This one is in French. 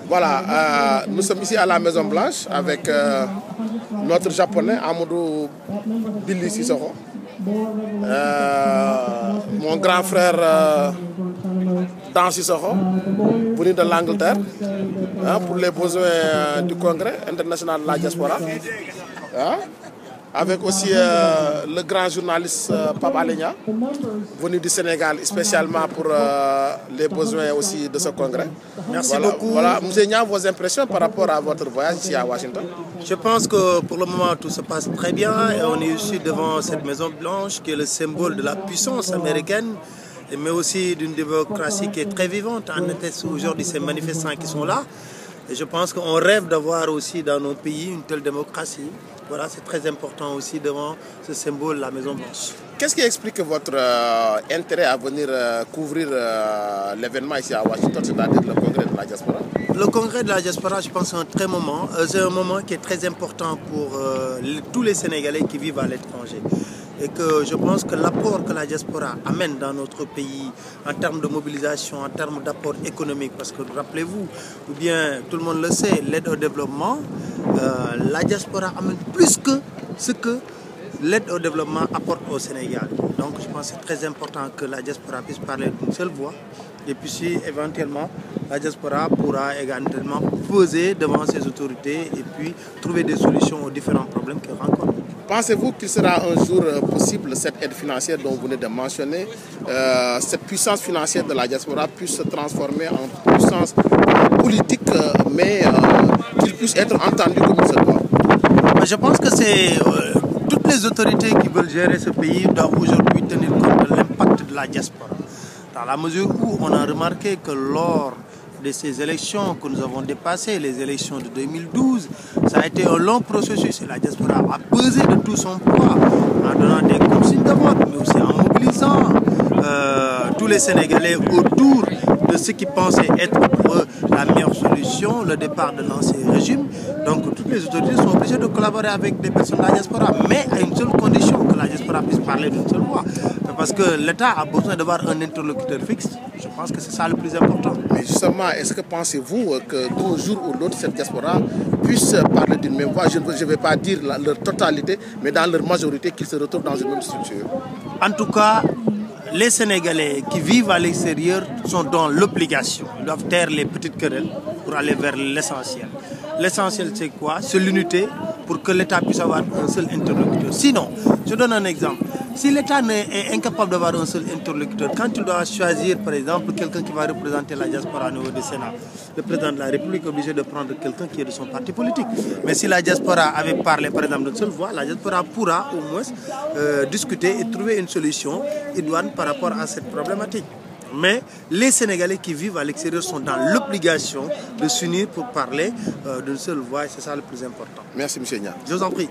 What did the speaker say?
Voilà, nous sommes ici à la Maison Blanche avec notre japonais Amadou Billy Sissoko, mon grand frère Dan Sissoko, venu de l'Angleterre pour les besoins du Congrès international de la diaspora. Avec aussi le grand journaliste Pape Alé Niang, venu du Sénégal spécialement pour les besoins aussi de ce congrès. Merci beaucoup. Voilà, Monsieur Niang, vos impressions par rapport à votre voyage ici à Washington? Je pense que pour le moment tout se passe très bien et on est ici devant cette Maison Blanche qui est le symbole de la puissance américaine, mais aussi d'une démocratie qui est très vivante. En attestent aujourd'hui ces manifestants qui sont là. Et je pense qu'on rêve d'avoir aussi dans nos pays une telle démocratie. Voilà, c'est très important aussi devant ce symbole, la Maison Blanche. Qu'est-ce qui explique votre intérêt à venir couvrir l'événement ici à Washington, c'est-à-dire le congrès de la diaspora? Le congrès de la diaspora, je pense, c'est un moment qui est très important pour tous les Sénégalais qui vivent à l'étranger. Et que je pense que l'apport que la diaspora amène dans notre pays en termes de mobilisation, en termes d'apport économique, parce que rappelez-vous, ou bien tout le monde le sait, l'aide au développement, la diaspora amène plus que ce que l'aide au développement apporte au Sénégal. Donc je pense que c'est très important que la diaspora puisse parler d'une seule voix. Et puis si éventuellement la diaspora pourra également poser devant ses autorités et puis trouver des solutions aux différents problèmes qu'elle rencontre. Pensez-vous qu'il sera un jour possible, cette aide financière dont vous venez de mentionner, cette puissance financière de la diaspora puisse se transformer en puissance politique, mais qu'il puisse être entendu comme il se doit? Je pense que c'est toutes les autorités qui veulent gérer ce pays doivent aujourd'hui tenir compte de l'impact de la diaspora. Dans la mesure où on a remarqué que lors de ces élections que nous avons dépassées, les élections de 2012, ça a été un long processus et la diaspora a pesé de tout son poids en donnant des consignes de vote, mais aussi en mobilisant tous les Sénégalais autour de ce qui pensaient être pour eux la meilleure solution, le départ de l'ancien régime. Donc toutes les autorités sont obligées de collaborer avec des personnes de la diaspora, mais à une seule condition, que la diaspora puisse parler d'une seule voix. Parce que l'État a besoin d'avoir un interlocuteur fixe. Je pense que c'est ça le plus important. Mais justement, est-ce que pensez-vous que d'un jour ou l'autre, cette diaspora puisse parler d'une même voix? Je ne vais pas dire leur totalité, mais dans leur majorité, qu'ils se retrouvent dans une même structure. En tout cas, les Sénégalais qui vivent à l'extérieur sont dans l'obligation. Ils doivent taire les petites querelles pour aller vers l'essentiel. L'essentiel, c'est quoi? C'est l'unité pour que l'État puisse avoir un seul interlocuteur. Sinon, je donne un exemple. Si l'État est incapable d'avoir un seul interlocuteur, quand il doit choisir, par exemple, quelqu'un qui va représenter la diaspora au niveau du Sénat, le président de la République est obligé de prendre quelqu'un qui est de son parti politique. Mais si la diaspora avait parlé, par exemple, d'une seule voix, la diaspora pourra au moins discuter et trouver une solution idoine par rapport à cette problématique. Mais les Sénégalais qui vivent à l'extérieur sont dans l'obligation de s'unir pour parler d'une seule voix et c'est ça le plus important. Merci, M. Niang. Je vous en prie.